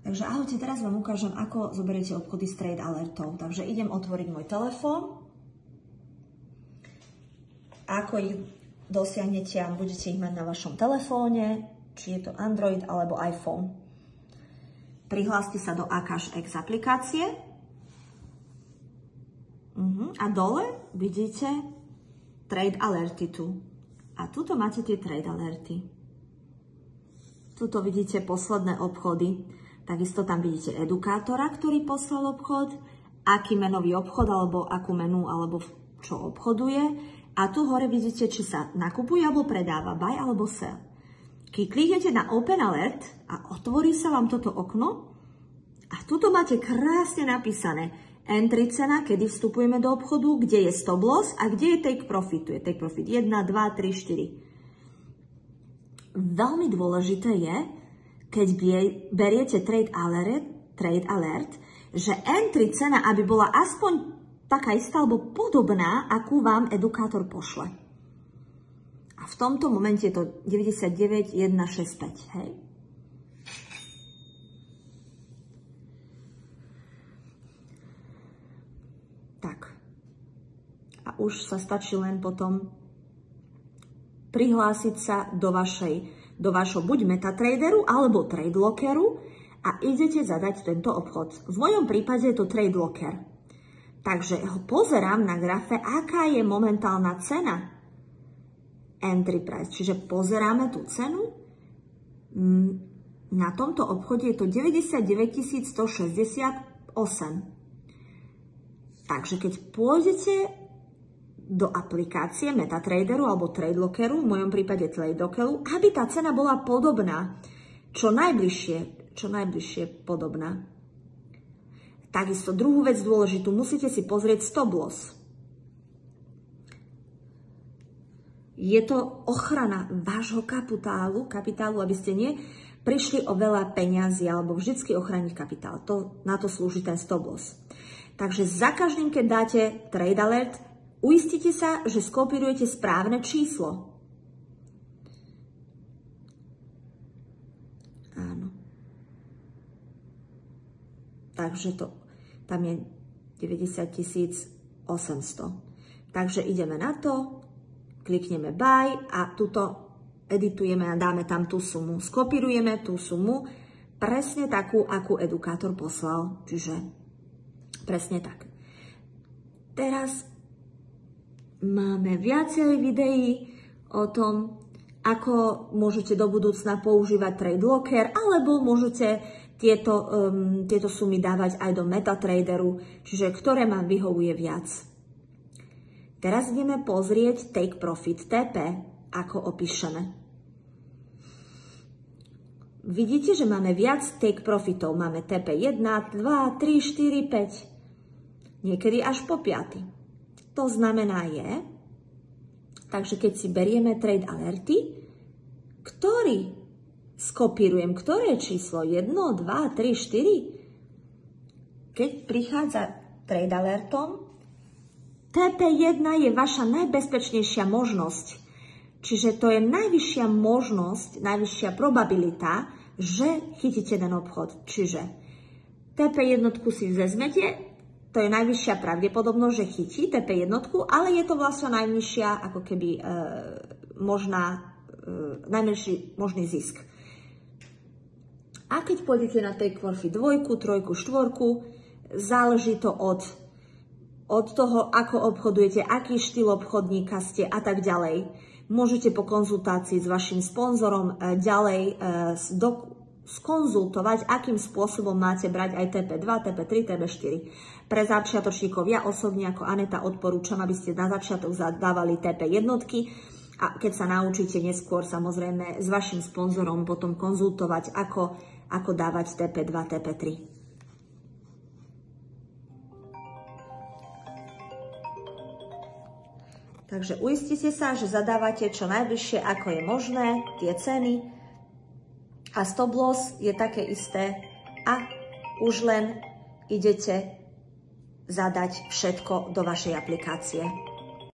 Takže ahojte, teraz vám ukážem, ako zoberiete obchody z trade alertov. Takže idem otvoriť môj telefón. Ako ich dosiahnete a budete ich mať na vašom telefóne, či je to Android alebo iPhone. Prihláste sa do AKASH-X aplikácie. A dole vidíte trade alerty tu. A tuto máte tie trade alerty. Tuto vidíte posledné obchody. Takisto tam vidíte edukátora, ktorý poslal obchod, aký menový obchod, alebo akú menu, alebo čo obchoduje. A tu hore vidíte, či sa nakupuje alebo predáva, buy alebo sell. Keď kliknete na Open Alert a otvorí sa vám toto okno a tuto máte krásne napísané entry cena, kedy vstupujeme do obchodu, kde je stop loss a kde je take profit. Tu je take profit 1, 2, 3, 4. Veľmi dôležité je, keď beriete trade alert, že entry cena, aby bola aspoň taká istá alebo podobná, akú vám edukátor pošle. A v tomto momente je to 99,165, hej? Tak. A už sa stačí len potom prihlásiť sa do vašho buď MetaTraderu alebo TradeLockeru a idete zadať tento obchod. V mojom prípade je to TradeLocker. Takže ho pozerám na grafe, aká je momentálna cena entry price. Čiže pozeráme tú cenu. Na tomto obchode je to 99 168. Takže keď pôjdete do aplikácie MetaTraderu alebo TradeLockeru, v mojom prípade TradeLockeru, aby tá cena bola podobná, čo najbližšie podobná. Takisto druhú vec dôležitú, musíte si pozrieť stop loss. Je to ochrana vášho kapitálu, aby ste prišli o veľa peňazí alebo vždycky ochrániť kapitál. Na to slúži ten stop loss. Takže za každým, keď dáte trade alert, uistite sa, že skopírujete správne číslo. Áno. Takže tam je 90 800. Takže ideme na to, klikneme buy a tuto editujeme a dáme tam tú sumu. Skopírujeme tú sumu presne takú, akú edukátor poslal. Čiže presne tak. Teraz máme viacej videí o tom, ako môžete do budúcna používať TradeLocker, alebo môžete tieto sumy dávať aj do MetaTraderu, čiže ktoré vám vyhovuje viac. Teraz ideme pozrieť Take Profit TP, ako opíšeme. Vidíte, že máme viac Take Profitov. Máme TP 1, 2, 3, 4, 5. Niekedy až po 5. To znamená takže keď si berieme trade alerty, ktorý skopírujem, ktoré číslo? 1, 2, 3, 4? Keď prichádza trade alertom, TP1 je vaša najbezpečnejšia možnosť. Čiže to je najvyššia možnosť, najvyššia probabilita, že chytíte ten obchod. Čiže TP1 si vezmete, to je najvyššia pravdepodobnosť, že chytí TP1, ale je to vlastne najnižšia, ako keby najmenší možný zisk. A keď pôjdete na Take Profit 2, 3, 4, záleží to od toho, ako obchodujete, aký štýl obchodníka ste a tak ďalej. Môžete po konzultácii s vašim sponzorom ďalej skonzultovať, akým spôsobom máte brať aj TP2, TP3, TP4. Pre začiatočníkov ja osobne ako Aneta odporúčam, aby ste na začiatok zadávali TP1 a keď sa naučíte neskôr samozrejme s vašim sponzorom potom konzultovať, ako dávať TP2, TP3. Takže uistite sa, že zadávate čo najbližšie, ako je možné, tie ceny. A stop loss je také isté a už len idete zadať všetko do vašej aplikácie.